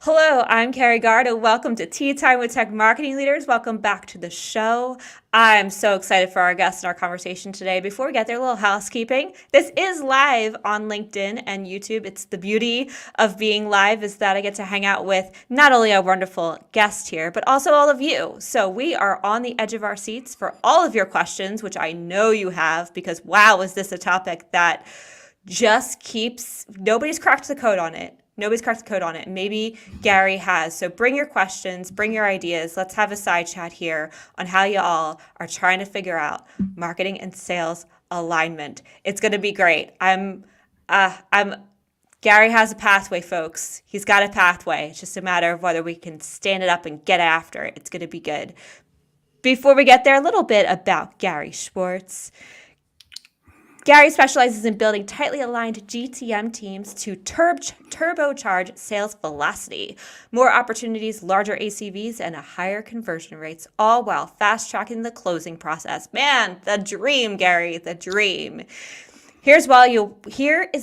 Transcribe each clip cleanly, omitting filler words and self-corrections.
Hello, I'm Carrie Garda. Welcome to Tea Time with Tech Marketing Leaders. Welcome back to the show. I'm so excited for our guests and our conversation today. Before we get there, a little housekeeping. This is live on LinkedIn and YouTube. It's the beauty of being live is that I get to hang out with not only a wonderful guest here, but also all of you. So we are on the edge of our seats for all of your questions, which I know you have because wow, is this a topic that just keeps, nobody's cracked the code on it. Nobody's cracked the code on it. Maybe Gary has. So bring your questions, bring your ideas. Let's have a side chat here on how you all are trying to figure out marketing and sales alignment. It's going to be great. Gary has a pathway, folks. He's got a pathway. It's just a matter of whether we can stand it up and get after it. It's going to be good. Before we get there, a little bit about Gary Schwartz. Gary specializes in building tightly aligned GTM teams to turbocharge sales velocity, more opportunities, larger ACVs, and higher conversion rates, all while fast-tracking the closing process. Man, the dream, Gary, the dream. Here is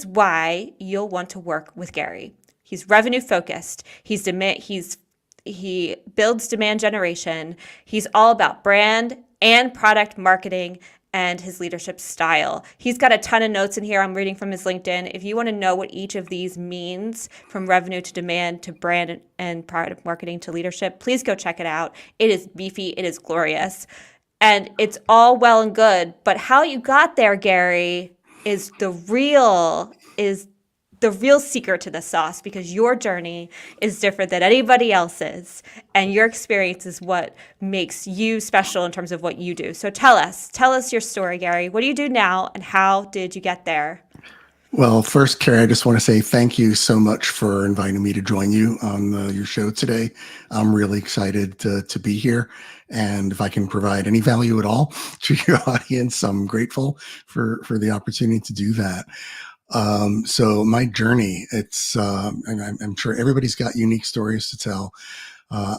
why you'll want to work with Gary. He's revenue focused. He builds demand generation. He's all about brand and product marketing and his leadership style. He's got a ton of notes in here. I'm reading from his LinkedIn. If you want to know what each of these means, from revenue to demand to brand and product marketing to leadership, please go check it out. It is beefy. It is glorious. And it's all well and good, but how you got there, Gary, is the real secret to the sauce, because your journey is different than anybody else's, and your experience is what makes you special in terms of what you do. So tell us your story, Gary. What do you do now, and how did you get there? Well, first, Carrie, I just want to say thank you so much for inviting me to join you on your show today. I'm really excited to be here. And if I can provide any value at all to your audience, I'm grateful for the opportunity to do that. So my journey, and I'm sure everybody's got unique stories to tell.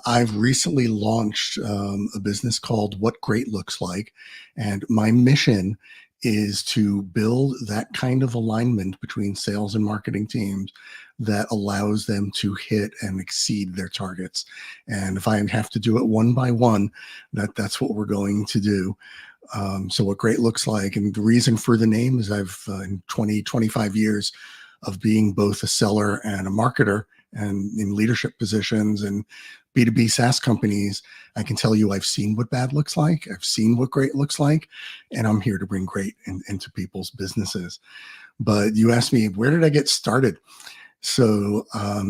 I've recently launched a business called What Great Looks Like, and my mission is to build that kind of alignment between sales and marketing teams that allows them to hit and exceed their targets. And if I have to do it one by one, that's what we're going to do. So what great looks like, and the reason for the name is I've in 25 years of being both a seller and a marketer and in leadership positions and B2B SaaS companies, I can tell you I've seen what bad looks like. I've seen what great looks like, and I'm here to bring great into people's businesses. But you asked me, where did I get started? So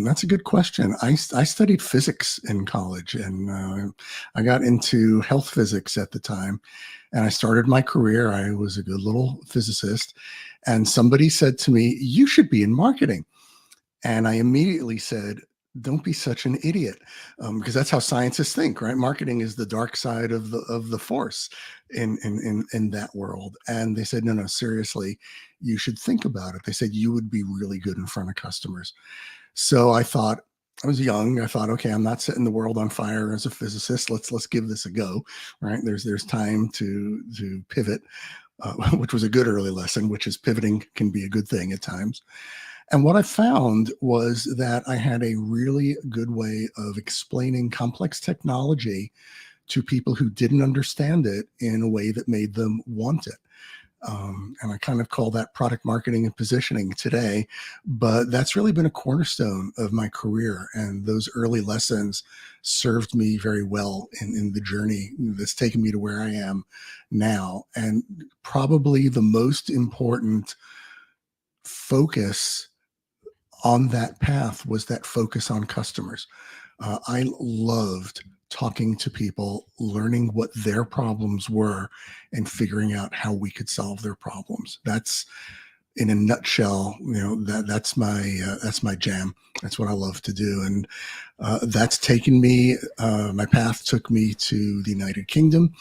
that's a good question. I studied physics in college, and I got into health physics at the time. And I started my career. I was a good little physicist. And somebody said to me, you should be in marketing. And I immediately said, don't be such an idiot, because that's how scientists think, right? Marketing is the dark side of the force in that world. And they said, no, seriously, you should think about it. They said you would be really good in front of customers. So I thought, I was young. I thought, okay, I'm not setting the world on fire as a physicist. Let's give this a go, right? There's time to pivot, which was a good early lesson, which is pivoting can be a good thing at times. And what I found was that I had a really good way of explaining complex technology to people who didn't understand it in a way that made them want it. And I kind of call that product marketing and positioning today, but that's really been a cornerstone of my career. And those early lessons served me very well in the journey that's taken me to where I am now. And probably the most important focus on that path was that focus on customers. I loved talking to people, learning what their problems were, and figuring out how we could solve their problems. That's, in a nutshell, that's my jam. That's what I love to do, and that's taken me. My path took me to the United Kingdom,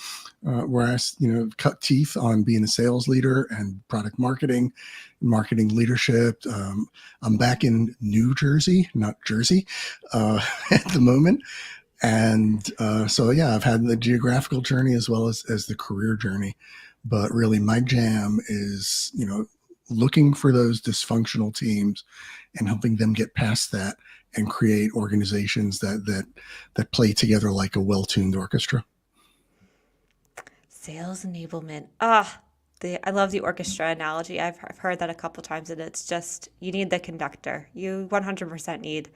where I, cut teeth on being a sales leader and product marketing leadership. I'm back in New Jersey, not Jersey, at the moment. And so, yeah, I've had the geographical journey as well as the career journey. But really, my jam is, looking for those dysfunctional teams and helping them get past that and create organizations that play together like a well-tuned orchestra. Sales enablement. I love the orchestra analogy. I've heard that a couple times, and it's just you need the conductor. You 100% need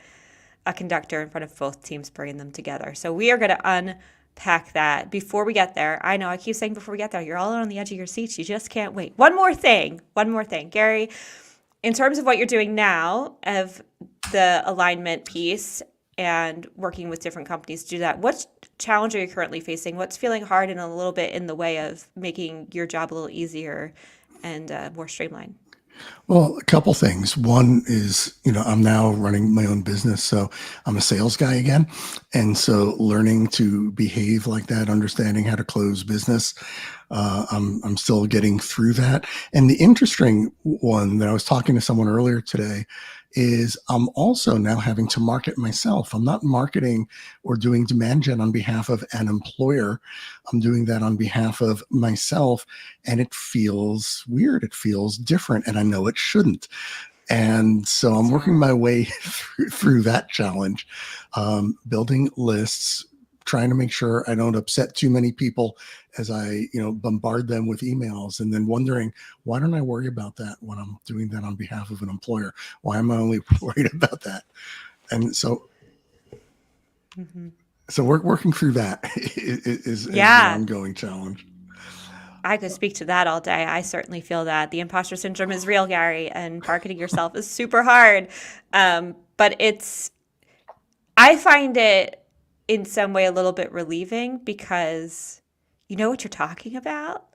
a conductor in front of both teams, bringing them together. So we are going to unpack that before we get there. I know I keep saying before we get there, you're all on the edge of your seats. You just can't wait. One more thing, Gary. In terms of what you're doing now of the alignment piece and working with different companies to do that, what challenge are you currently facing? What's feeling hard and a little bit in the way of making your job a little easier and more streamlined? Well, a couple things. One is, I'm now running my own business, so I'm a sales guy again. And so learning to behave like that, understanding how to close business, I'm still getting through that. And the interesting one that I was talking to someone earlier today is I'm also now having to market myself. I'm not marketing or doing demand gen on behalf of an employer. I'm doing that on behalf of myself. And it feels weird. It feels different. And I know it shouldn't. And so I'm working my way through that challenge, building lists, trying to make sure I don't upset too many people as I, bombard them with emails, and then wondering, why don't I worry about that when I'm doing that on behalf of an employer? Why am I only worried about that? And so, we're working through that is the ongoing challenge. I could speak to that all day. I certainly feel that the imposter syndrome is real, Gary, and marketing yourself is super hard. But I find it in some way a little bit relieving because you know what you're talking about,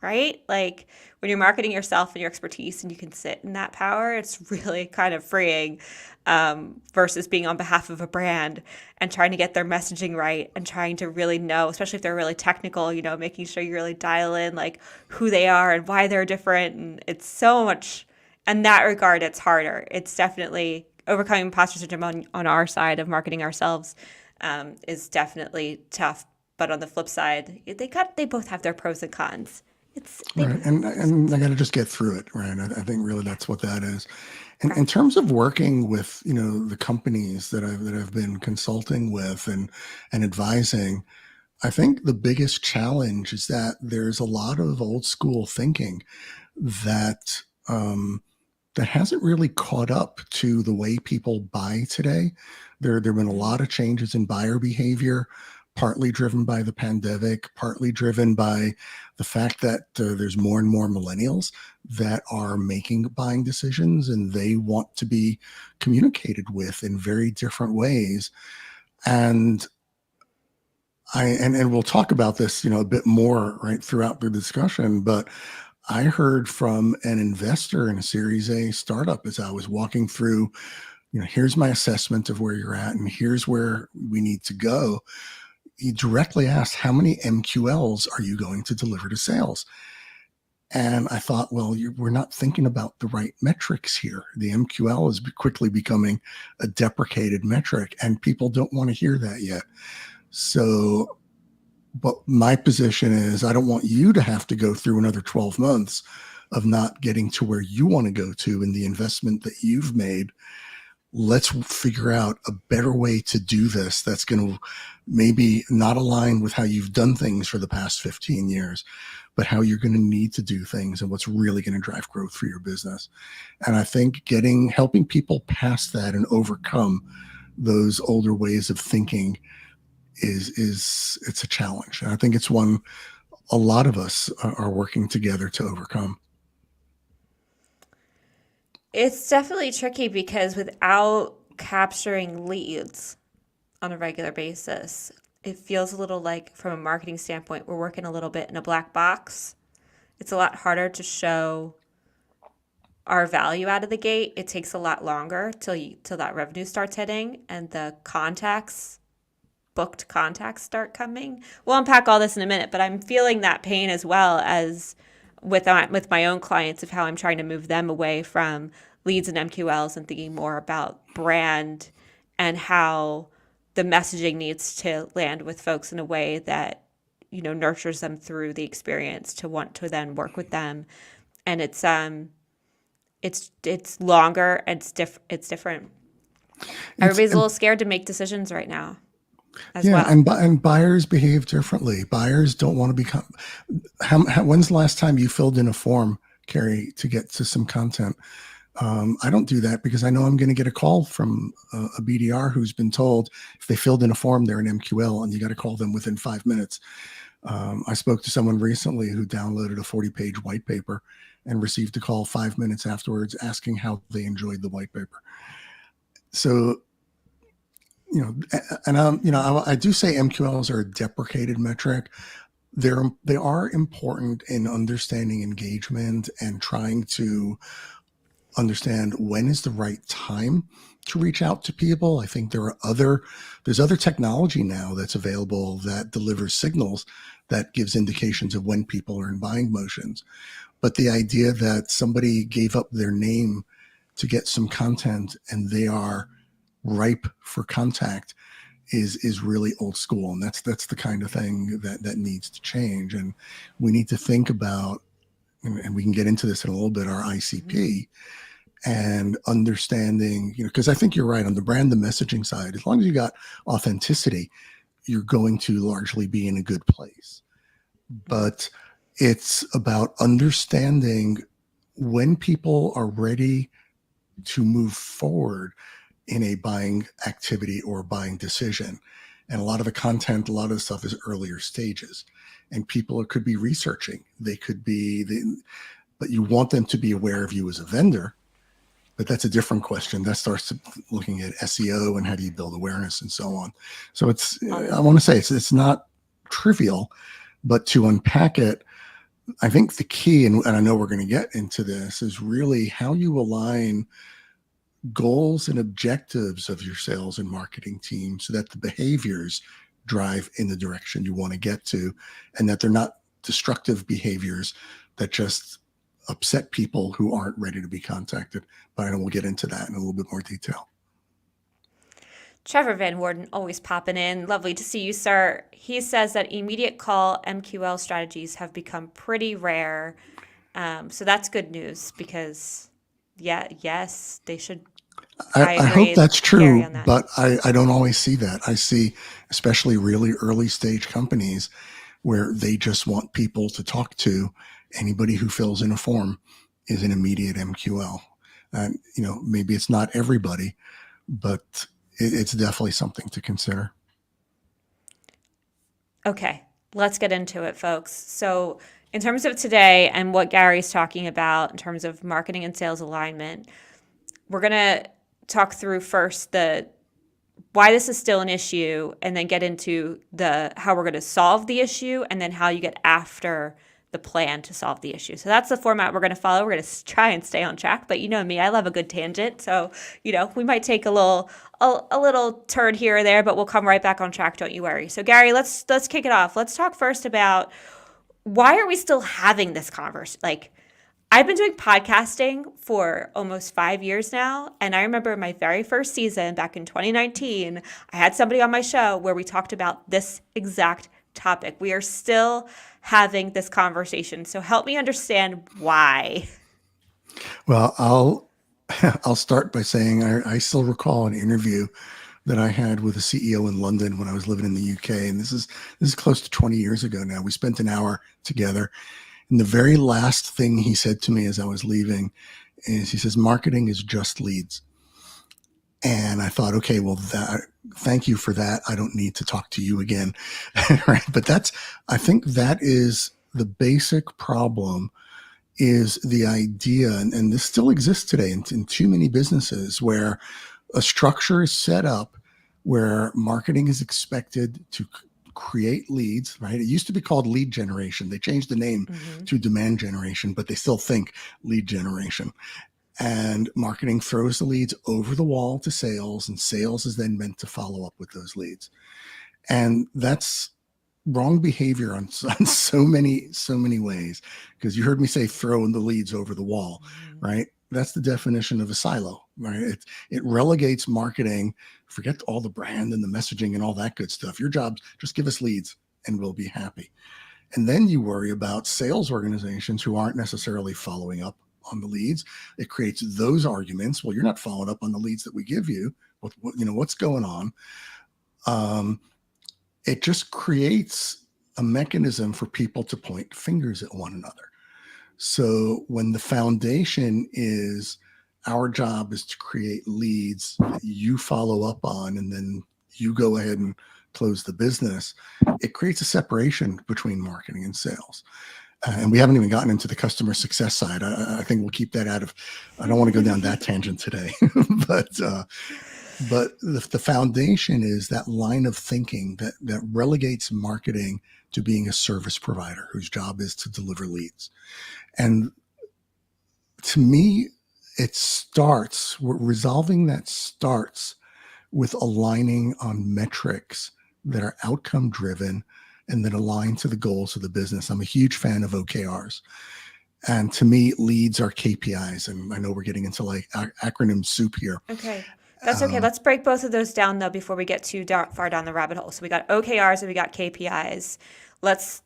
right? Like when you're marketing yourself and your expertise and you can sit in that power, it's really kind of freeing versus being on behalf of a brand and trying to get their messaging right and trying to really know, especially if they're really technical, making sure you really dial in like who they are and why they're different. And it's so much, in that regard, it's harder. It's definitely overcoming imposter syndrome on our side of marketing ourselves is definitely tough. But on the flip side, they both have their pros and cons. Right. And I got to just get through it, right? I think really that's what that is. And in terms of working with, the companies that I've been consulting with and advising, I think the biggest challenge is that there's a lot of old school thinking that that hasn't really caught up to the way people buy today. There have been a lot of changes in buyer behavior, partly driven by the pandemic, partly driven by the fact that there's more and more millennials that are making buying decisions, and they want to be communicated with in very different ways. And we'll talk about this, a bit more right throughout the discussion, but I heard from an investor in a Series A startup as I was walking through, here's my assessment of where you're at and here's where we need to go. He directly asked, how many MQLs are you going to deliver to sales? And I thought, well, we're not thinking about the right metrics here. The MQL is quickly becoming a deprecated metric, and people don't want to hear that yet. So, but my position is I don't want you to have to go through another 12 months of not getting to where you want to go to in the investment that you've made. Let's figure out a better way to do this that's going to maybe not align with how you've done things for the past 15 years, but how you're going to need to do things and what's really going to drive growth for your business. And I think helping people past that and overcome those older ways of thinking it's a challenge. And I think it's one a lot of us are working together to overcome. It's definitely tricky because without capturing leads on a regular basis, it feels a little like, from a marketing standpoint, we're working a little bit in a black box. It's a lot harder to show our value out of the gate. It takes a lot longer till that revenue starts hitting and the booked contacts start coming. We'll unpack all this in a minute, but I'm feeling that pain as well as with my own clients of how I'm trying to move them away from leads and MQLs and thinking more about brand and how the messaging needs to land with folks in a way that nurtures them through the experience to want to then work with them. And it's longer and it's different. It's Everybody's a little scared to make decisions right now as Yeah, well. and buyers behave differently. Buyers don't want to become. When's the last time you filled in a form, Carrie, to get to some content? I don't do that because I know I'm going to get a call from a BDR who's been told if they filled in a form, they're an MQL, and you got to call them within 5 minutes. I spoke to someone recently who downloaded a 40-page white paper and received a call 5 minutes afterwards asking how they enjoyed the white paper. So, and I do say MQLs are a deprecated metric. They are important in understanding engagement and trying to understand when is the right time to reach out to people. I think there's other technology now that's available that delivers signals that gives indications of when people are in buying motions. But the idea that somebody gave up their name to get some content and they are ripe for contact is really old school, and that's the kind of thing that needs to change. And we need to think about, and we can get into this in a little bit, our ICP and understanding, because I think you're right on the brand, the messaging side. As long as you got authenticity, you're going to largely be in a good place. But it's about understanding when people are ready to move forward in a buying activity or buying decision. And a lot of the content, a lot of the stuff is earlier stages. And people could be researching. They could be, but you want them to be aware of you as a vendor. But that's a different question. That starts looking at SEO and how do you build awareness and so on. So I want to say it's not trivial, but to unpack it, I think the key, and I know we're going to get into this, is really how you align goals and objectives of your sales and marketing team so that the behaviors drive in the direction you want to get to, and that they're not destructive behaviors that just upset people who aren't ready to be contacted. But I know we'll get into that in a little bit more detail. Trevor Van Worden, always popping in. Lovely to see you, sir. He says that immediate call MQL strategies have become pretty rare. So that's good news because, yes, they should. I agree hope that's with Gary true, on that. but I don't always see that. I see especially really early stage companies where they just want people to talk to. Anybody who fills in a form is an immediate MQL. And, maybe it's not everybody, but it's definitely something to consider. Okay, let's get into it, folks. So, in terms of today and what Gary's talking about in terms of marketing and sales alignment, we're going to talk through first the why this is still an issue, and then get into the how we're going to solve the issue, and then how you get after the plan to solve the issue. So that's the format we're going to follow. We're going to try and stay on track, but you know me, I love a good tangent. So, we might take a little turn here or there, but we'll come right back on track. Don't you worry. So Gary, let's kick it off. Let's talk first about why are we still having this conversation? Like, I've been doing podcasting for almost 5 years now. And I remember my very first season back in 2019, I had somebody on my show where we talked about this exact topic. We are still having this conversation. So help me understand why. Well, I'll start by saying I still recall an interview that I had with a CEO in London when I was living in the UK. And this is close to 20 years ago now. We spent an hour together. And the very last thing he said to me as I was leaving is he says, marketing is just leads. And I thought, okay, well, thank you for that. I don't need to talk to you again. Right. But I think that is the basic problem, is the idea, and this still exists today in too many businesses, where a structure is set up where marketing is expected to create leads, right? It used to be called lead generation. They changed the name to demand generation, but they still think lead generation. And marketing throws the leads over the wall to sales, and sales is then meant to follow up with those leads. And that's wrong behavior on so many ways, because you heard me say throwing the leads over the wall, right? That's the definition of a silo, right? It relegates marketing, forget all the brand and the messaging and all that good stuff. Your job, just give us leads and we'll be happy. And then you worry about sales organizations who aren't necessarily following up on the leads. It creates those arguments. Well, you're not following up on the leads that we give you. What's going on? It just creates a mechanism for people to point fingers at one another. So when the foundation is our job is to create leads that you follow up on, and then you go ahead and close the business, it creates a separation between marketing and sales. And we haven't even gotten into the customer success side. I think we'll keep that out of, I don't want to go down that tangent today, but the foundation is that line of thinking that relegates marketing to being a service provider whose job is to deliver leads. And to me, resolving that starts with aligning on metrics that are outcome driven and that align to the goals of the business. I'm a huge fan of OKRs. And to me, leads are KPIs. And I know we're getting into like acronym soup here. Okay. That's okay. Let's break both of those down though before we get too far down the rabbit hole. So we got OKRs and we got KPIs. Let's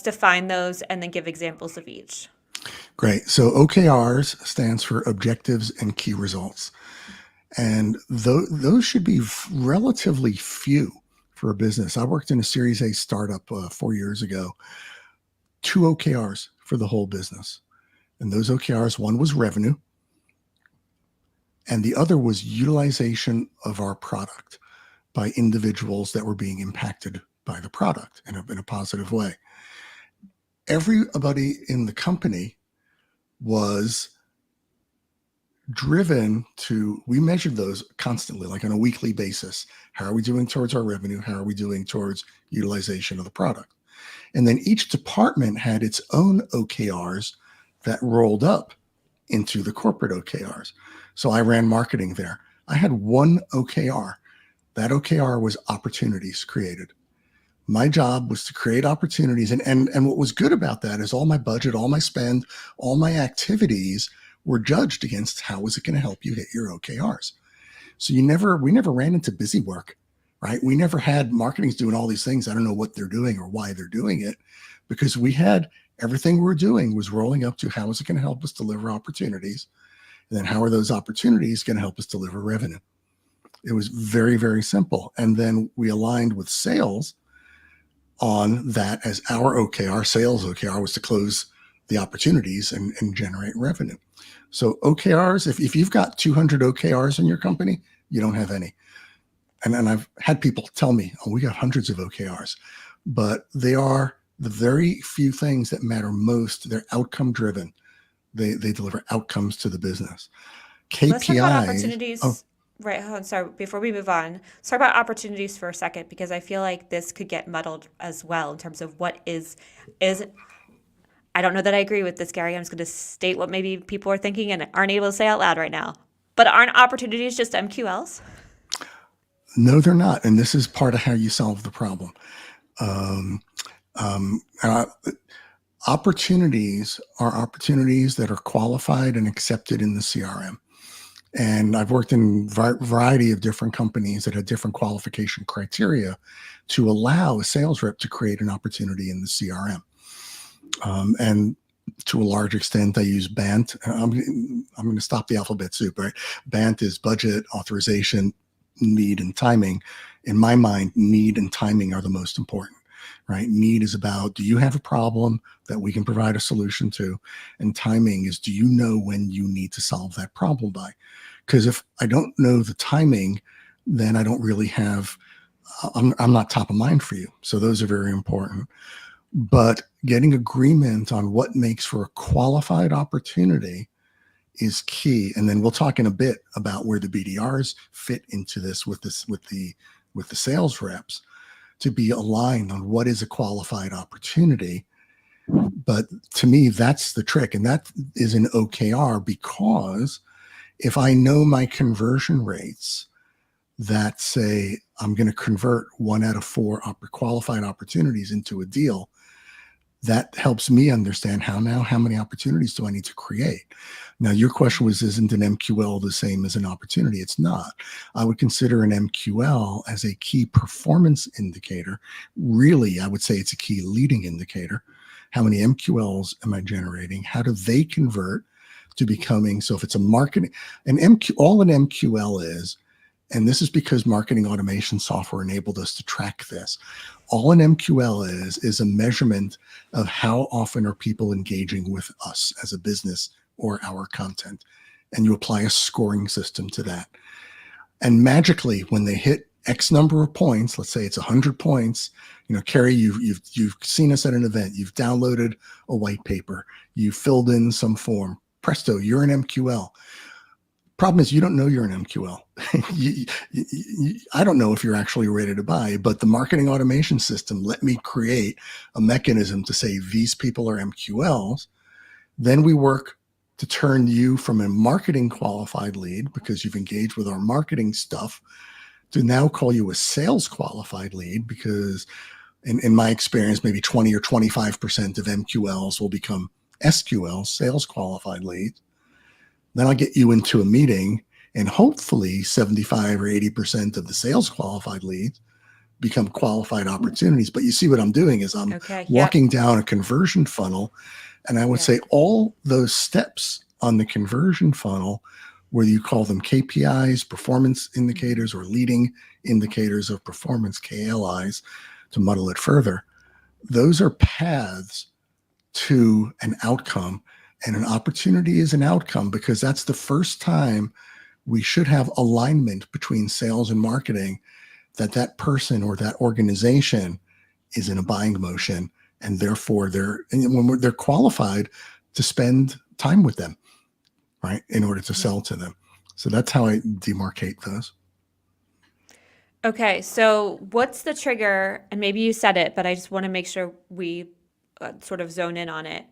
define those and then give examples of each. Great. So OKRs stands for objectives and key results. And those should be relatively few for a business. I worked in a Series A startup 4 years ago, 2 OKRs for the whole business. And those OKRs, one was revenue, and the other was utilization of our product by individuals that were being impacted by the product in a positive way. Everybody in the company was driven to, we measured those constantly, like on a weekly basis. How are we doing towards our revenue? How are we doing towards utilization of the product? And then each department had its own OKRs that rolled up into the corporate OKRs. So I ran marketing there. I had one OKR. That OKR was opportunities created. My job was to create opportunities. And what was good about that is all my budget, all my spend, all my activities were judged against how was it going to help you hit your OKRs. So we never ran into busy work, right? We never had marketing's doing all these things. I don't know what they're doing or why they're doing it, because we had everything we were doing was rolling up to how is it going to help us deliver opportunities? And then how are those opportunities going to help us deliver revenue? It was very, very simple. And then we aligned with sales on that as our OKR. Sales OKR was to close the opportunities and generate revenue. So OKRs, if you've got 200 OKRs in your company, you don't have any. And I've had people tell me, oh, we got hundreds of OKRs, but they are the very few things that matter most. They're outcome driven. They deliver outcomes to the business. KPIs. Let's talk about opportunities. Oh. Right. Oh, sorry. Before we move on, let's talk about opportunities for a second, because I feel like this could get muddled as well in terms of what is. I don't know that I agree with this, Gary. I'm just going to state what maybe people are thinking and aren't able to say out loud right now. But aren't opportunities just MQLs? No, they're not. And this is part of how you solve the problem. Opportunities are opportunities that are qualified and accepted in the CRM. And I've worked in a variety of different companies that had different qualification criteria to allow a sales rep to create an opportunity in the CRM. And to a large extent, I use BANT. I'm going to stop the alphabet soup, right? BANT is budget, authorization, need, and timing. In my mind, need and timing are the most important, right? Need is about, do you have a problem that we can provide a solution to? And timing is, do you know when you need to solve that problem by? Because if I don't know the timing, then I don't really have, I'm not top of mind for you. So those are very important. But getting agreement on what makes for a qualified opportunity is key. And then we'll talk in a bit about where the BDRs fit into this with the sales reps to be aligned on what is a qualified opportunity. But to me, that's the trick. And that is an OKR, because if I know my conversion rates that say I'm going to convert 1 out of 4 qualified opportunities into a deal, that helps me understand how many opportunities do I need to create? Now, your question was, isn't an MQL the same as an opportunity? It's not. I would consider an MQL as a key performance indicator. Really, I would say it's a key leading indicator. How many MQLs am I generating? How do they convert to becoming, so if it's a marketing, all an MQL is And this is because marketing automation software enabled us to track this. All an MQL is a measurement of how often are people engaging with us as a business or our content. And you apply a scoring system to that. And magically, when they hit X number of points, let's say it's 100 points, Carrie, you've seen us at an event, you've downloaded a white paper, you filled in some form. Presto, you're an MQL. Problem is, you don't know you're an MQL. I don't know if you're actually ready to buy, but the marketing automation system let me create a mechanism to say these people are MQLs. Then we work to turn you from a marketing qualified lead, because you've engaged with our marketing stuff, to now call you a sales qualified lead, because in my experience, maybe 20 or 25% of MQLs will become SQL, sales qualified leads. Then I'll get you into a meeting, and hopefully 75 or 80% of the sales qualified leads become qualified opportunities. But you see what I'm doing is I'm walking down a conversion funnel, and I would say all those steps on the conversion funnel, whether you call them KPIs, performance indicators, or leading indicators of performance, KLIs, to muddle it further, those are paths to an outcome. And an opportunity is an outcome, because that's the first time we should have alignment between sales and marketing, that person or that organization is in a buying motion, and therefore they're qualified to spend time with them, right, in order to sell to them. So that's how I demarcate those. Okay, so what's the trigger? And maybe you said it, but I just want to make sure we sort of zone in on it.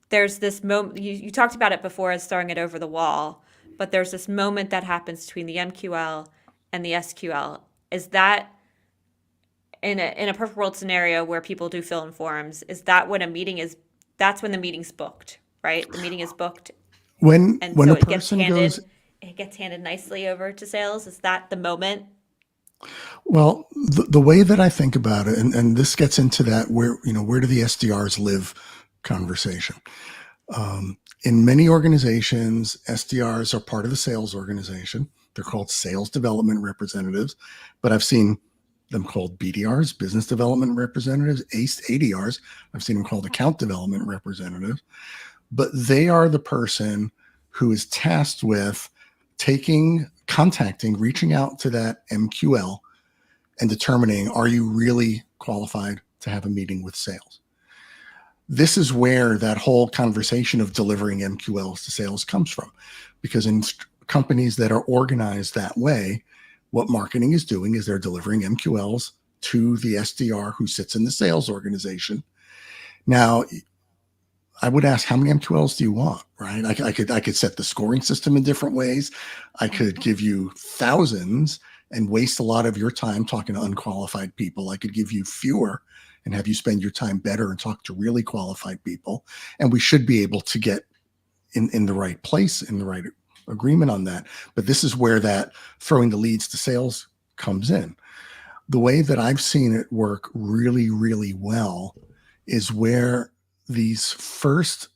There's this moment, you talked about it before as throwing it over the wall, but there's this moment that happens between the MQL and the SQL. Is that in a perfect world scenario where people do fill in forms, is that when a meeting is, that's when the meeting's booked, right? The meeting is booked. When so a person it gets handed nicely over to sales. Is that the moment? Well, the way that I think about it, and this gets into that where do the SDRs live conversation. In many organizations, SDRs are part of the sales organization. They're called sales development representatives, but I've seen them called BDRs, business development representatives, ADRs. I've seen them called account development representatives, but they are the person who is tasked with contacting, reaching out to that MQL and determining, are you really qualified to have a meeting with sales? This is where that whole conversation of delivering MQLs to sales comes from, because in companies that are organized that way, what marketing is doing is they're delivering MQLs to the SDR who sits in the sales organization. Now, I would ask, how many MQLs do you want, right? I could set the scoring system in different ways. I could give you thousands and waste a lot of your time talking to unqualified people. I could give you fewer and have you spend your time better and talk to really qualified people. And we should be able to get in the right place, in the right agreement on that. But this is where that throwing the leads to sales comes in. The way that I've seen it work really, really well is where these first,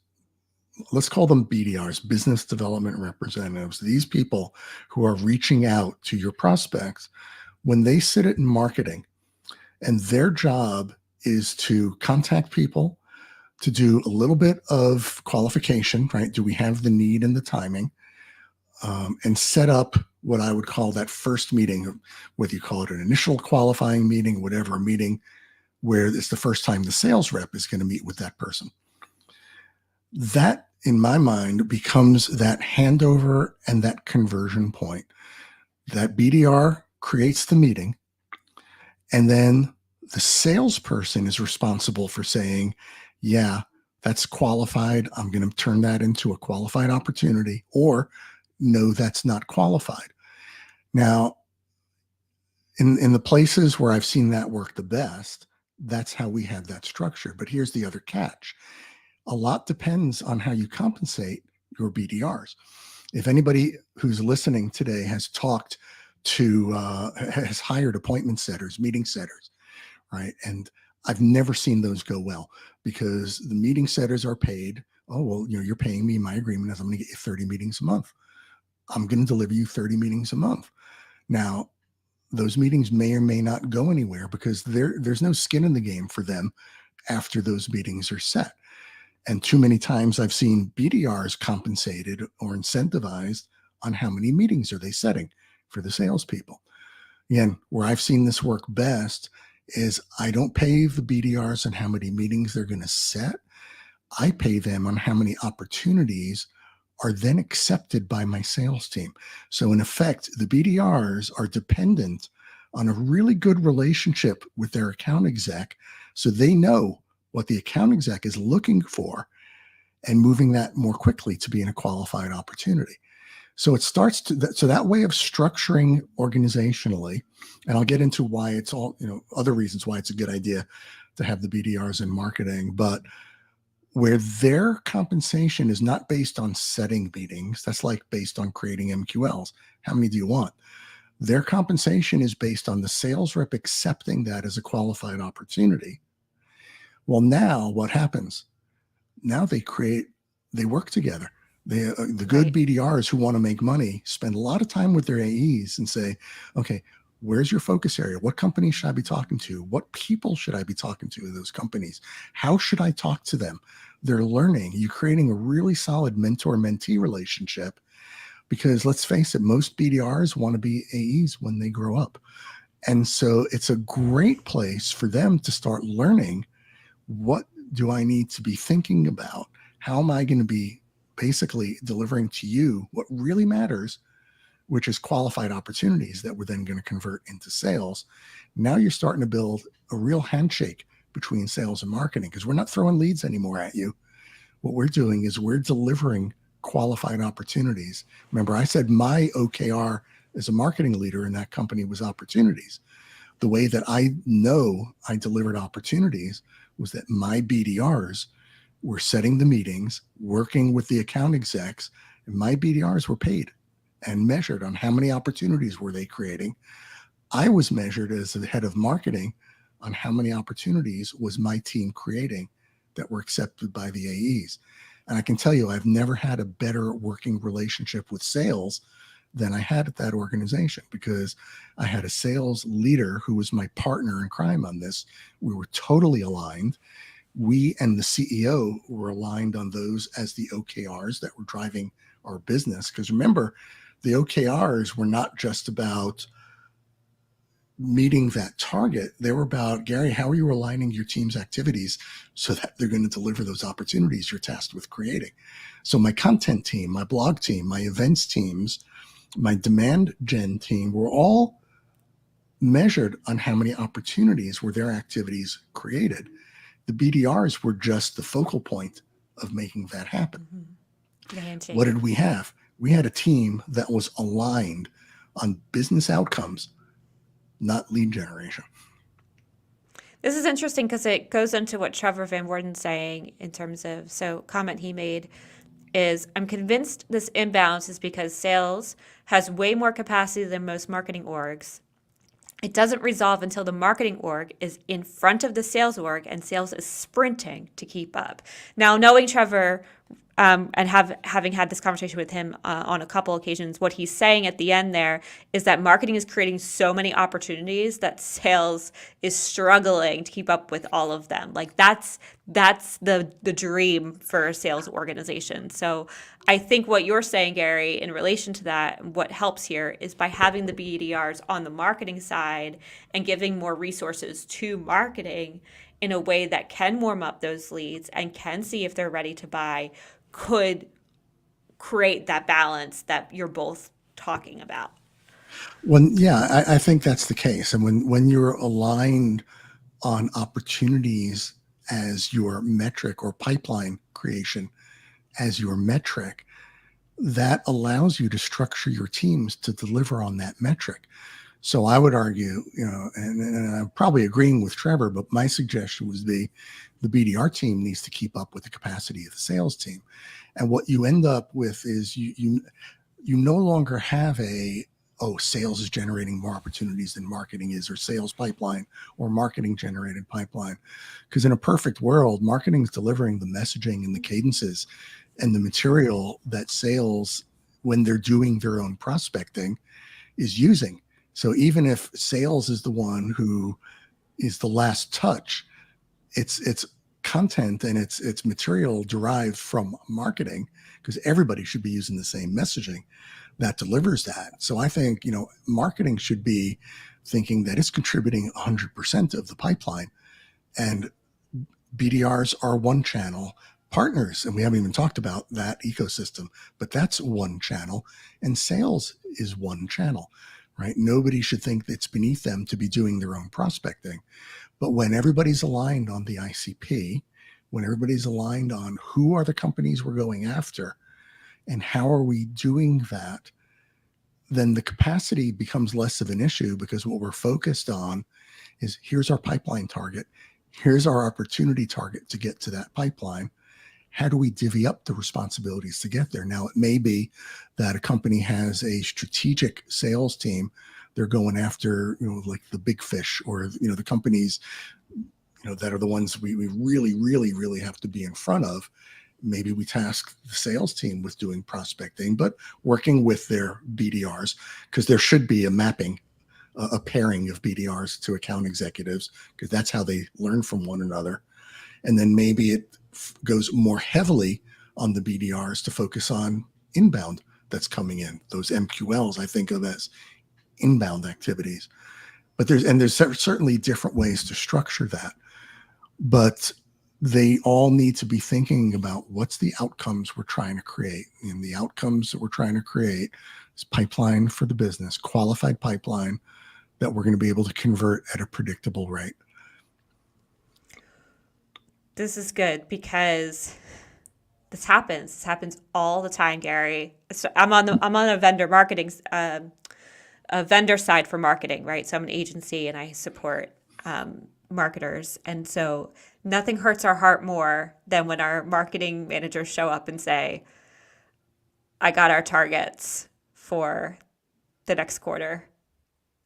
let's call them BDRs, business development representatives, these people who are reaching out to your prospects, when they sit in marketing, and their job is to contact people, to do a little bit of qualification, right? Do we have the need and the timing? And set up what I would call that first meeting, whether you call it an initial qualifying meeting, whatever, a meeting where it's the first time the sales rep is going to meet with that person. That, in my mind, becomes that handover and that conversion point. That BDR creates the meeting, and then the salesperson is responsible for saying, yeah, that's qualified. I'm going to turn that into a qualified opportunity, or no, that's not qualified. Now, in the places where I've seen that work the best, that's how we have that structure. But here's the other catch. A lot depends on how you compensate your BDRs. If anybody who's listening today has talked to, has hired appointment setters, meeting setters, right? And I've never seen those go well, because the meeting setters are paid. Oh, well, you're paying me, my agreement is I'm going to get you 30 meetings a month. I'm going to deliver you 30 meetings a month. Now, those meetings may or may not go anywhere because there's no skin in the game for them after those meetings are set. And too many times I've seen BDRs compensated or incentivized on how many meetings are they setting for the salespeople. Again, where I've seen this work best is I don't pay the BDRs on how many meetings they're going to set. I pay them on how many opportunities are then accepted by my sales team. So in effect, the BDRs are dependent on a really good relationship with their account exec, so they know what the account exec is looking for and moving that more quickly to be in a qualified opportunity. So it starts to, so that way of structuring organizationally, and I'll get into why it's all, other reasons why it's a good idea to have the BDRs in marketing, but where their compensation is not based on setting meetings, that's like based on creating MQLs. How many do you want? Their compensation is based on the sales rep accepting that as a qualified opportunity. Well, now what happens? Now they work together. The good BDRs who want to make money spend a lot of time with their AEs and say, okay, where's your focus area? What companies should I be talking to? What people should I be talking to in those companies? How should I talk to them? They're learning. You're creating a really solid mentor-mentee relationship because let's face it, most BDRs want to be AEs when they grow up. And so it's a great place for them to start learning, what do I need to be thinking about? How am I going to be basically delivering to you what really matters, which is qualified opportunities that we're then going to convert into sales. Now you're starting to build a real handshake between sales and marketing because we're not throwing leads anymore at you. What we're doing is we're delivering qualified opportunities. Remember, I said my OKR as a marketing leader in that company was opportunities. The way that I know I delivered opportunities was that my BDRs were setting the meetings, working with the account execs, and my BDRs were paid and measured on how many opportunities were they creating. I was measured as the head of marketing on how many opportunities was my team creating that were accepted by the AEs. And I can tell you, I've never had a better working relationship with sales than I had at that organization because I had a sales leader who was my partner in crime on this. We were totally aligned. We and the CEO were aligned on those as the OKRs that were driving our business. Because remember, the OKRs were not just about meeting that target. They were about, Gary, how are you aligning your team's activities so that they're going to deliver those opportunities you're tasked with creating? So my content team, my blog team, my events teams, my demand gen team were all measured on how many opportunities were their activities created. The BDRs were just the focal point of making that happen. Mm-hmm. What did we have? We had a team that was aligned on business outcomes, not lead generation. This is interesting because it goes into what Trevor Van Worden's saying in terms of, so comment he made is, I'm convinced this imbalance is because sales has way more capacity than most marketing orgs. It doesn't resolve until the marketing org is in front of the sales org and sales is sprinting to keep up. Now, knowing Trevor and having had this conversation with him on a couple occasions, what he's saying at the end there is that marketing is creating so many opportunities that sales is struggling to keep up with all of them. Like that's the dream for a sales organization. So I think what you're saying, Gary, in relation to that, what helps here is by having the BDRs on the marketing side and giving more resources to marketing in a way that can warm up those leads and can see if they're ready to buy, could create that balance that you're both talking about. I think that's the case. And when you're aligned on opportunities as your metric or pipeline creation as your metric, that allows you to structure your teams to deliver on that metric. So I would argue, and I'm probably agreeing with Trevor, but my suggestion would be the BDR team needs to keep up with the capacity of the sales team. And what you end up with is you no longer have sales is generating more opportunities than marketing is, or sales pipeline or marketing generated pipeline. Because in a perfect world, marketing is delivering the messaging and the cadences and the material that sales, when they're doing their own prospecting, is using. So even if sales is the one who is the last touch, it's content and it's material derived from marketing, because everybody should be using the same messaging that delivers that. So I think, marketing should be thinking that it's contributing 100% of the pipeline, and BDRs are one channel, partners, and we haven't even talked about that ecosystem, but that's one channel, and sales is one channel, right? Nobody should think that it's beneath them to be doing their own prospecting. But when everybody's aligned on the ICP, when everybody's aligned on who are the companies we're going after and how are we doing that, then the capacity becomes less of an issue, because what we're focused on is, here's our pipeline target. Here's our opportunity target to get to that pipeline. How do we divvy up the responsibilities to get there? Now, it may be that a company has a strategic sales team. They're going after, like the big fish, or, the companies, that are the ones we really, really, really have to be in front of. Maybe we task the sales team with doing prospecting, but working with their BDRs, because there should be a mapping, a pairing of BDRs to account executives, because that's how they learn from one another. And then maybe it goes more heavily on the BDRs to focus on inbound that's coming in. Those MQLs I think of as inbound activities. But there's certainly different ways to structure that. But they all need to be thinking about, what's the outcomes we're trying to create. And the outcomes that we're trying to create is pipeline for the business, qualified pipeline that we're going to be able to convert at a predictable rate. This is good, because this happens. This happens all the time, Gary. So I'm on a vendor marketing, a vendor side for marketing, right? So I'm an agency and I support marketers. And so nothing hurts our heart more than when our marketing managers show up and say, I got our targets for the next quarter.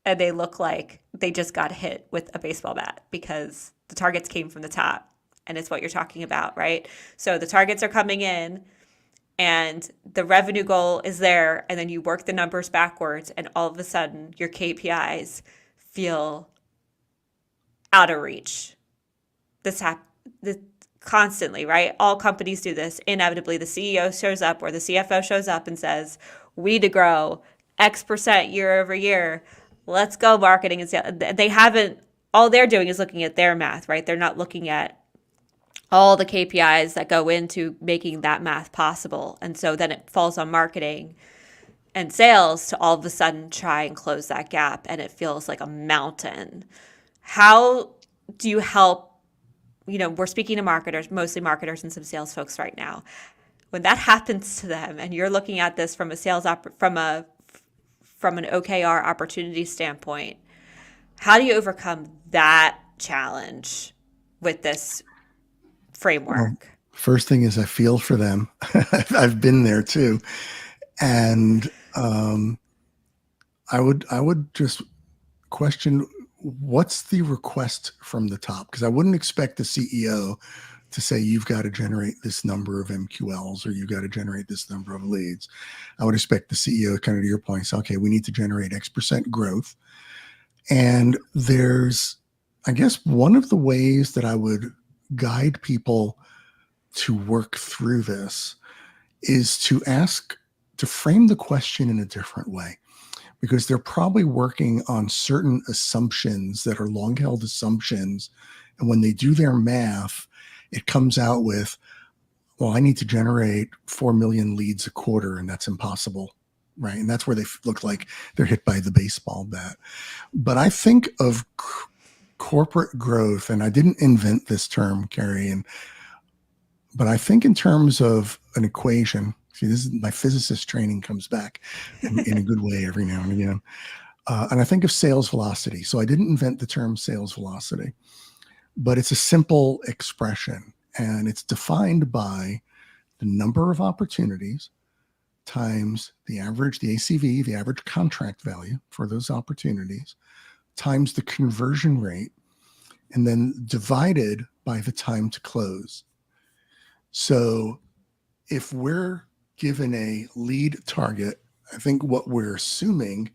And they look like they just got hit with a baseball bat, because the targets came from the top. And it's what you're talking about, right? So the targets are coming in and the revenue goal is there, and then you work the numbers backwards, and all of a sudden your KPIs feel out of reach. This happens constantly, right? All companies do this. Inevitably, the CEO shows up or the CFO shows up and says, we need to grow X% year over year. Let's go marketing and sales. They haven't, all they're doing is looking at their math, right? They're not looking at all the KPIs that go into making that math possible. And so then it falls on marketing and sales to all of a sudden try and close that gap, and it feels like a mountain. How do you help? We're speaking to marketers, mostly marketers and some sales folks right now. When that happens to them, and you're looking at this from a from an OKR opportunity standpoint, how do you overcome that challenge with this framework? Well, first thing is, I feel for them. I've been there too. And I would just question, what's the request from the top? Because I wouldn't expect the CEO to say, you've got to generate this number of MQLs, or you've got to generate this number of leads. I would expect the CEO, kind of to your point, say, okay, we need to generate X% growth. And there's, I guess, one of the ways that I would guide people to work through this is to frame the question in a different way, because they're probably working on certain assumptions that are long-held assumptions. And when they do their math, it comes out with, well, I need to generate 4 million leads a quarter, and that's impossible, right? And that's where they look like they're hit by the baseball bat. But I think of corporate growth, and I didn't invent this term, Carrie, but I think in terms of an equation. See, this is my physicist training comes back in a good way every now and again. And I think of sales velocity. So I didn't invent the term sales velocity, but it's a simple expression, and it's defined by the number of opportunities times the ACV, the average contract value for those opportunities, times the conversion rate, and then divided by the time to close. So if we're given a lead target, I think what we're assuming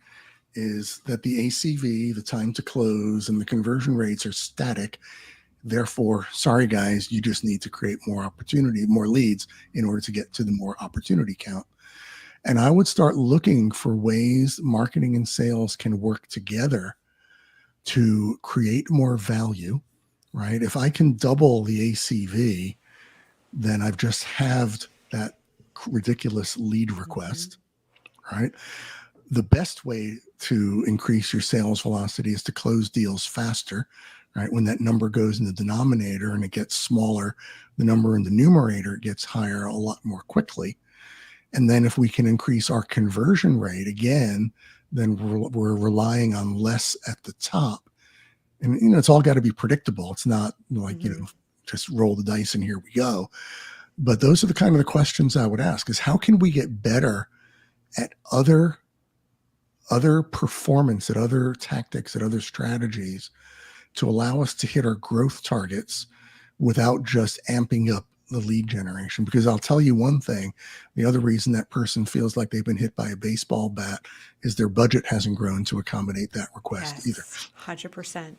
is that the ACV, the time to close, and the conversion rates are static. Therefore, sorry guys, you just need to create more opportunity, more leads in order to get to the more opportunity count. And I would start looking for ways marketing and sales can work together to create more value, right? If I can double the ACV, then I've just halved that ridiculous lead request, right? The best way to increase your sales velocity is to close deals faster, right? When that number goes in the denominator and it gets smaller, the number in the numerator gets higher a lot more quickly. And then if we can increase our conversion rate again, then we're relying on less at the top. And, it's all got to be predictable. It's not like, just roll the dice and here we go. But those are the kind of the questions I would ask is how can we get better at other performance, at other tactics, at other strategies to allow us to hit our growth targets without just amping up the lead generation? Because I'll tell you one thing, the other reason that person feels like they've been hit by a baseball bat is their budget hasn't grown to accommodate that request either. 100%.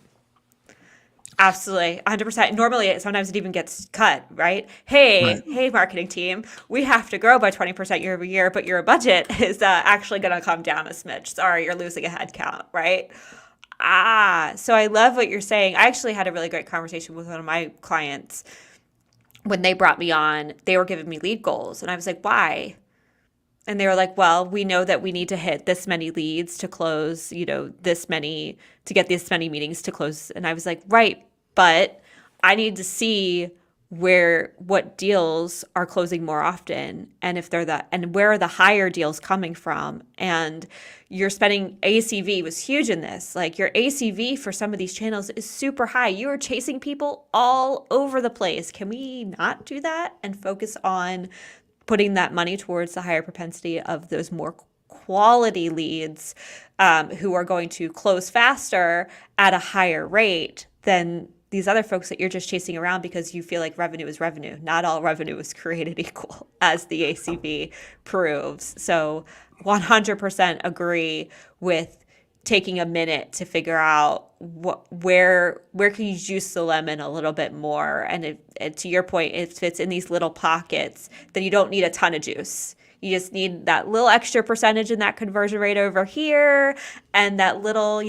Absolutely, 100%. Normally, sometimes it even gets cut, right? Hey, marketing team, we have to grow by 20% year over year, but your budget is actually going to come down a smidge. Sorry, you're losing a head count, right? So I love what you're saying. I actually had a really great conversation with one of my clients when they brought me on. They were giving me lead goals, and I was like, why? And they were like, well, we know that we need to hit this many leads to close, this many, to get this many meetings to close. And I was like, right, but I need to see what deals are closing more often, and and where are the higher deals coming from. And you're spending ACV was huge in this. Like your ACV for some of these channels is super high. You are chasing people all over the place. Can we not do that and focus on putting that money towards the higher propensity of those more quality leads who are going to close faster at a higher rate than these other folks that you're just chasing around because you feel like revenue is revenue. Not all revenue is created equal, as the ACV proves. So 100% agree with taking a minute to figure out where can you juice the lemon a little bit more. And to your point, if it's in these little pockets, then you don't need a ton of juice. You just need that little extra percentage in that conversion rate over here, and that little,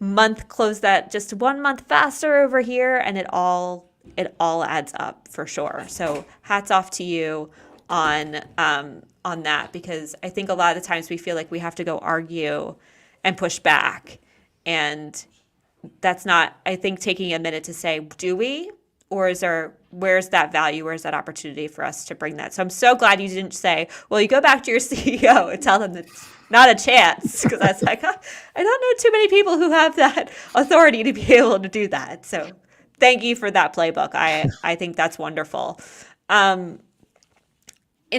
month close that just 1 month faster over here, and it all adds up for sure. So hats off to you on that, because I think a lot of the times we feel like we have to go argue and push back, and that's not, I think, taking a minute to say, do we? Or where's that value? Where's that opportunity for us to bring that? So I'm so glad you didn't say, well, you go back to your CEO and tell them it's not a chance. Because I was like, I don't know too many people who have that authority to be able to do that. So thank you for that playbook. I think that's wonderful. In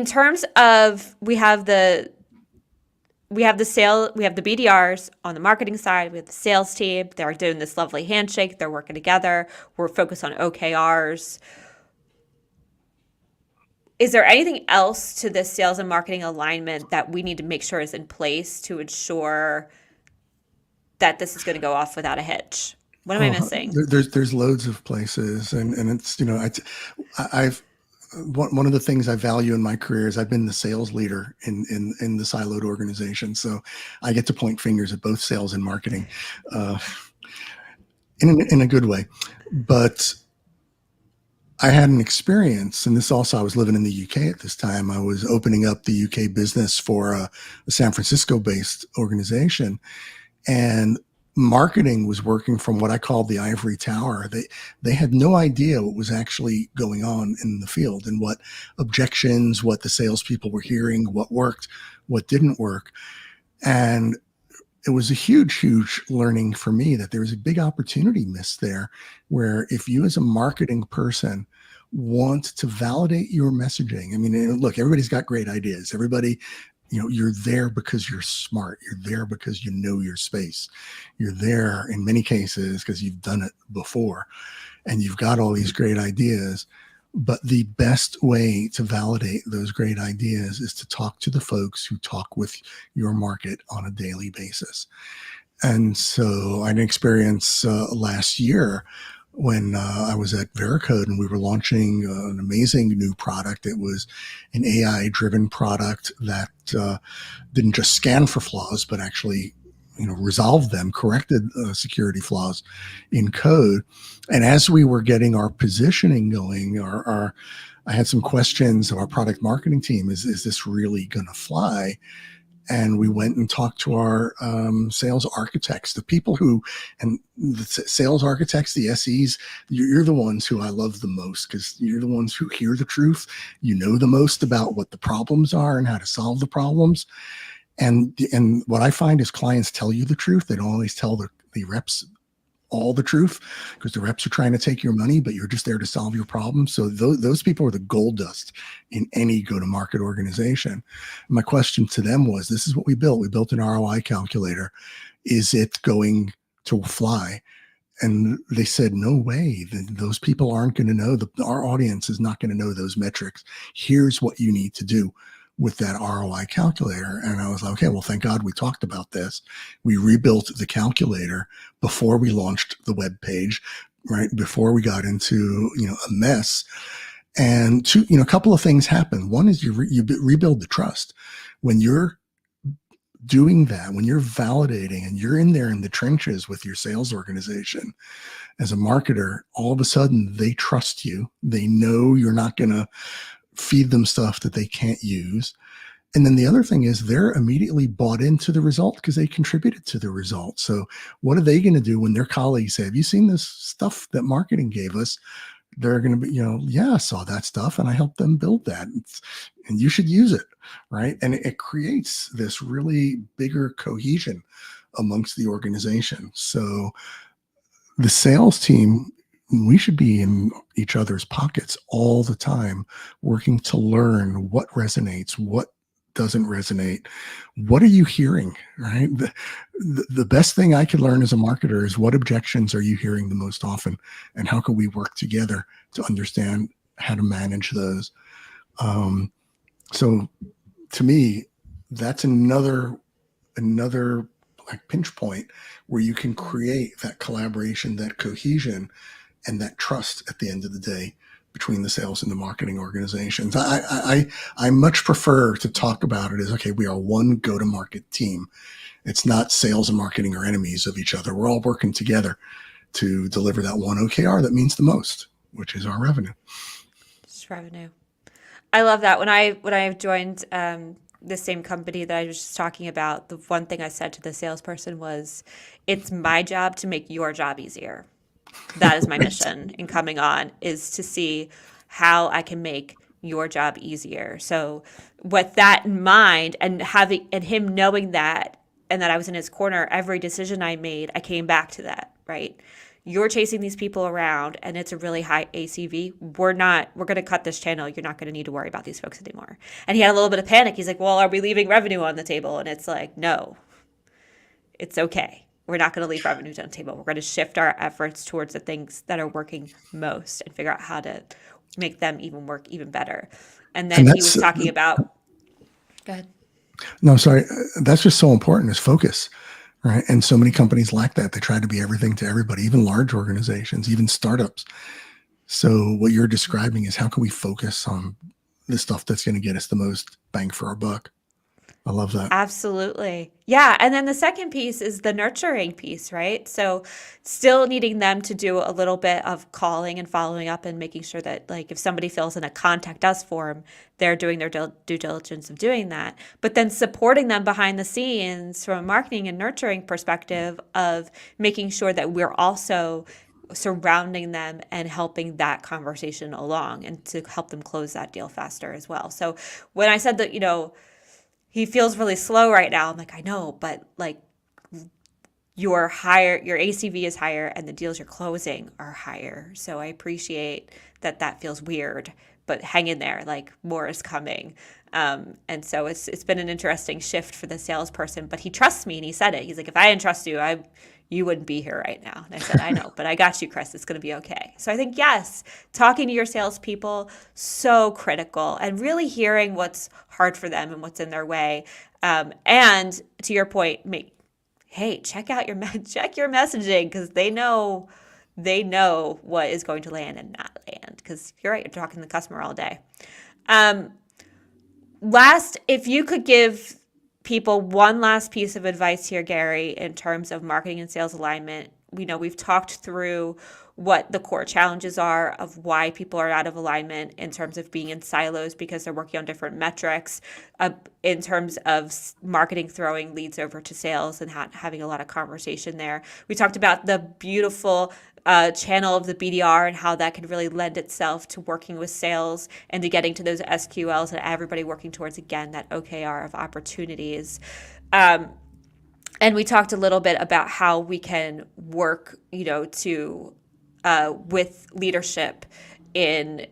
terms of, we have the BDRs on the marketing side. We have the sales team. They're doing this lovely handshake. They're working together. We're focused on OKRs. Is there anything else to this sales and marketing alignment that we need to make sure is in place to ensure that this is going to go off without a hitch? What am I missing? There's loads of places, and it's I've one of the things I value in my career is I've been the sales leader in the siloed organization. So I get to point fingers at both sales and marketing in a good way. But I had an experience, and this also, I was living in the UK at this time. I was opening up the UK business for a San Francisco-based organization. And marketing was working from what I called the ivory tower. They had no idea what was actually going on in the field and what objections, what the salespeople were hearing, what worked, what didn't work. And it was a huge learning for me that there was a big opportunity missed there, where if you as a marketing person want to validate your messaging, I mean, look, everybody's got great ideas. Everybody, you're there because you're smart. You're there because you know your space. You're there in many cases because you've done it before and you've got all these great ideas. But the best way to validate those great ideas is to talk to the folks who talk with your market on a daily basis. And so I had an experience last year when I was at Veracode and we were launching an amazing new product. It was an AI-driven product that didn't just scan for flaws, but actually resolved them, corrected security flaws in code. And as we were getting our positioning going, I had some questions of our product marketing team. Is this really going to fly? And we went and talked to our sales architects, the people who, and the sales architects, the SEs, you're the ones who I love the most because you're the ones who hear the truth. You know the most about what the problems are and how to solve the problems. And what I find is clients tell you the truth. They don't always tell the reps all the truth because the reps are trying to take your money, but you're just there to solve your problems. So those people are the gold dust in any go-to-market organization. My question to them was, this is what we built. We built an ROI calculator. Is it going to fly? And they said, no way. Those people aren't going to know. Our audience is not going to know those metrics. Here's what you need to do with that ROI calculator. And I was like, okay, well, thank God we talked about this. We rebuilt the calculator before we launched the web page, right? Before we got into, a mess. And a couple of things happen. One is you rebuild the trust. When you're doing that, when you're validating and you're in there in the trenches with your sales organization as a marketer, all of a sudden they trust you. They know you're not going to feed them stuff that they can't use. And then the other thing is they're immediately bought into the result because they contributed to the result. So what are they going to do when their colleagues say, have you seen this stuff that marketing gave us? They're going to be, yeah, I saw that stuff and I helped them build that. And you should use it, right? And it creates this really bigger cohesion amongst the organization. So the sales team, we should be in each other's pockets all the time, working to learn what resonates, what doesn't resonate. What are you hearing, right? The best thing I could learn as a marketer is what objections are you hearing the most often, and how can we work together to understand how to manage those? So to me, that's another like pinch point where you can create that collaboration, that cohesion, and that trust at the end of the day between the sales and the marketing organizations. I much prefer to talk about it as, okay, we are one go-to-market team. It's not sales and marketing are enemies of each other. We're all working together to deliver that one OKR that means the most, which is our revenue. Just revenue. I love that. When I joined the same company that I was just talking about, the one thing I said to the salesperson was, it's my job to make your job easier. That is my mission in coming on, is to see how I can make your job easier. So with that in mind, and him knowing that, and that I was in his corner, every decision I made, I came back to that, right? You're chasing these people around and it's a really high ACV. We're going to cut this channel. You're not going to need to worry about these folks anymore. And he had a little bit of panic. He's like, well, are we leaving revenue on the table? And it's like, no, it's okay. We're not going to leave revenue on the table. We're going to shift our efforts towards the things that are working most and figure out how to make them even work even better. And then he was talking about, go ahead. No, sorry. That's just so important, is focus, right? And so many companies lack that. They try to be everything to everybody, even large organizations, even startups. So what you're describing is, how can we focus on the stuff that's going to get us the most bang for our buck? I love that. Absolutely. Yeah. And then the second piece is the nurturing piece, right? So still needing them to do a little bit of calling and following up and making sure that, like, if somebody fills in a contact us form, they're doing their due diligence of doing that. But then supporting them behind the scenes from a marketing and nurturing perspective of making sure that we're also surrounding them and helping that conversation along and to help them close that deal faster as well. So when I said that, he feels really slow right now, I'm like, I know, but like, your ACV is higher and the deals you're closing are higher. So I appreciate that feels weird, but hang in there, like, more is coming. And so it's been an interesting shift for the salesperson, but he trusts me and he said it. He's like, if I didn't trust you, you wouldn't be here right now. And I said, I know, but I got you, Chris. It's going to be okay. So I think, yes, talking to your salespeople, so critical, and really hearing what's hard for them and what's in their way. And to your point, hey, check out check your messaging, because they know what is going to land and not land, because you're right, you're talking to the customer all day. Last, if you could give people one last piece of advice here, Gary, in terms of marketing and sales alignment. We've talked through what the core challenges are of why people are out of alignment in terms of being in silos because they're working on different metrics, in terms of marketing throwing leads over to sales and having a lot of conversation there. We talked about the beautiful channel of the BDR and how that could really lend itself to working with sales and to getting to those SQLs and everybody working towards, again, that OKR of opportunities. And we talked a little bit about how we can work, to with leadership in,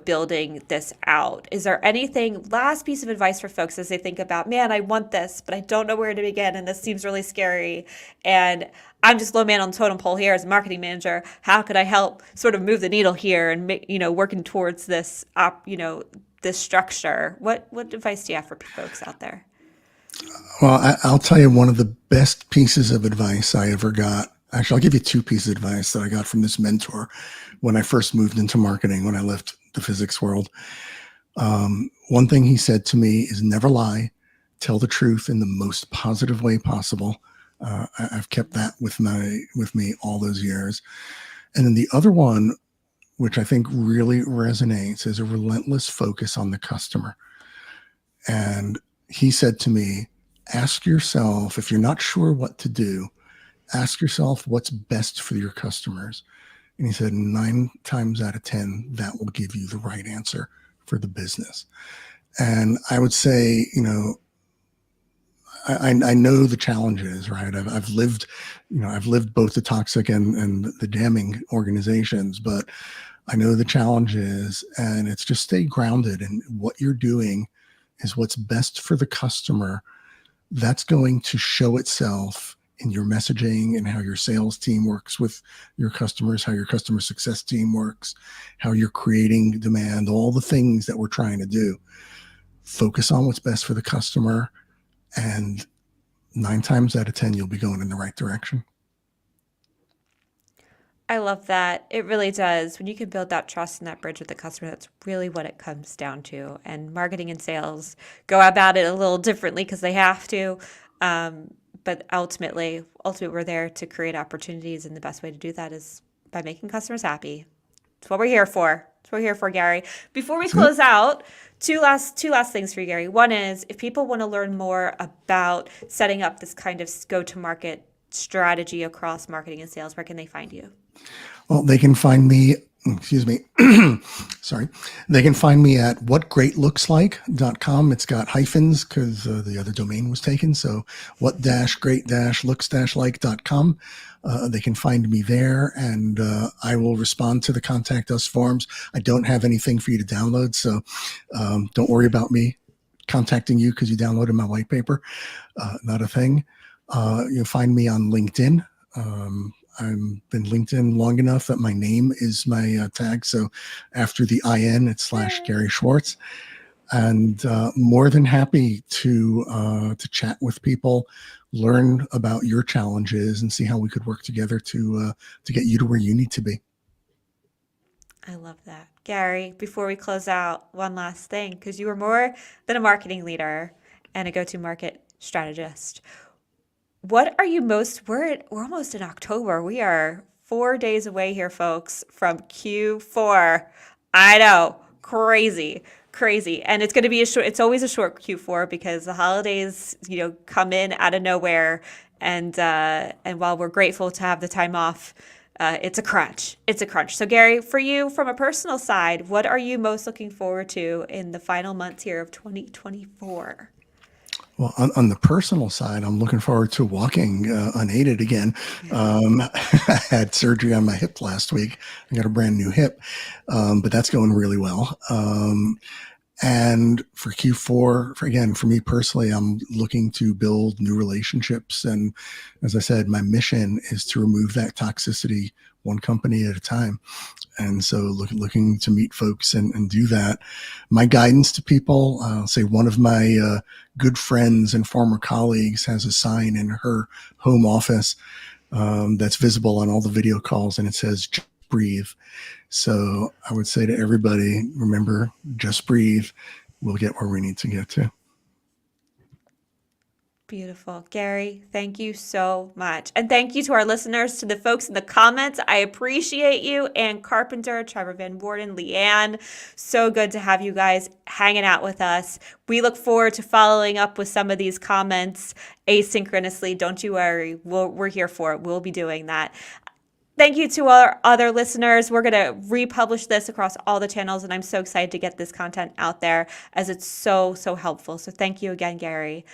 building this out. Is there anything, last piece of advice for folks as they think about, man, I want this, but I don't know where to begin, and this seems really scary, and I'm just low man on the totem pole here as a marketing manager. How could I help sort of move the needle here and make, working towards this, this structure? What advice do you have for folks out there? Well, I'll tell you one of the best pieces of advice I ever got. Actually, I'll give you two pieces of advice that I got from this mentor when I first moved into marketing, when I left the physics world. One thing he said to me is never lie, tell the truth in the most positive way possible. I've kept that with me all those years. And then the other one, which I think really resonates, is a relentless focus on the customer. And he said to me, ask yourself, if you're not sure what to do, ask yourself what's best for your customers. And he said 9 times out of 10, that will give you the right answer for the business. And I would say, I know the challenges, right? I've lived both the toxic and the damning organizations, but I know the challenges, and it's just stay grounded in what you're doing is what's best for the customer. That's going to show itself in your messaging and how your sales team works with your customers, how your customer success team works, how you're creating demand, all the things that we're trying to do. Focus on what's best for the customer, and 9 times out of 10, you'll be going in the right direction. I love that. It really does. When you can build that trust and that bridge with the customer, that's really what it comes down to. And marketing and sales go about it a little differently because they have to. But ultimately, we're there to create opportunities, and the best way to do that is by making customers happy. That's what we're here for. That's what we're here for, Gary. Before we close out, two last things for you, Gary. One is, if people want to learn more about setting up this kind of go-to-market strategy across marketing and sales, where can they find you? Well, they can find me, sorry. They can find me at whatgreatlooks.like.com. It's got hyphens because the other domain was taken. So what-great-looks-like.com. They can find me there, and I will respond to the contact us forms. I don't have anything for you to download, so don't worry about me contacting you because you downloaded my white paper. Not a thing. You'll find me on LinkedIn. I've been LinkedIn long enough that my name is my tag. So after the IN, it's /Gary Schwartz. And more than happy to chat with people, learn about your challenges, and see how we could work together to get you to where you need to be. I love that. Gary, before we close out, one last thing, because you were more than a marketing leader and a go-to-market strategist. What are you we're almost in October. We are 4 days away here, folks, from Q4. I know, crazy. And it's going to be it's always a short Q4 because the holidays, come in out of nowhere. And while we're grateful to have the time off, it's a crunch. So Gary, for you, from a personal side, what are you most looking forward to in the final months here of 2024? Well, on the personal side, I'm looking forward to walking unaided again. I had surgery on my hip last week. I got a brand new hip, but that's going really well. And for Q4, for me personally, I'm looking to build new relationships. And as I said, my mission is to remove that toxicity one company at a time. And so looking to meet folks and do that. My guidance to people, I'll say one of my good friends and former colleagues has a sign in her home office that's visible on all the video calls, and it says, "Just breathe." So I would say to everybody, remember, just breathe. We'll get where we need to get to. Beautiful. Gary, thank you so much. And thank you to our listeners, to the folks in the comments. I appreciate you. Ann Carpenter, Trevor Van Worden, Leanne. So good to have you guys hanging out with us. We look forward to following up with some of these comments asynchronously. Don't you worry. We're here for it. We'll be doing that. Thank you to our other listeners. We're going to republish this across all the channels, and I'm so excited to get this content out there as it's so, so helpful. So thank you again, Gary.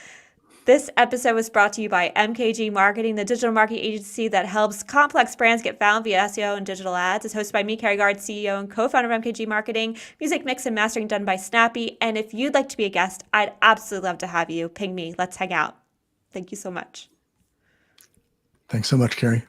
This episode was brought to you by MKG Marketing, the digital marketing agency that helps complex brands get found via SEO and digital ads. It's hosted by me, Carrie Gard, CEO and co-founder of MKG Marketing. Music mix and mastering done by Snappy. And if you'd like to be a guest, I'd absolutely love to have you. Ping me. Let's hang out. Thank you so much. Thanks so much, Carrie.